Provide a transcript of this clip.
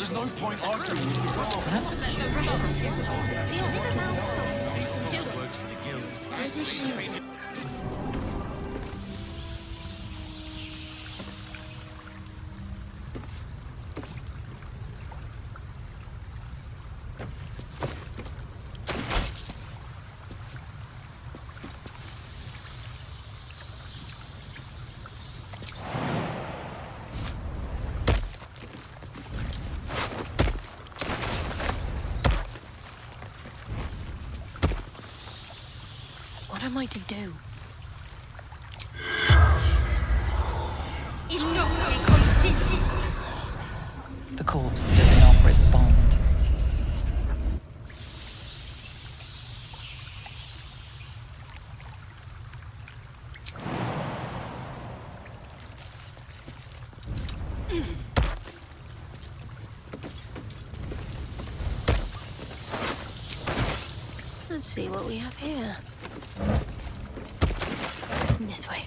There's no point arguing with the guard. That's curious. Works for the guild. As a shield. What am I to do? The corpse does not respond. Let's see what we have here. This way.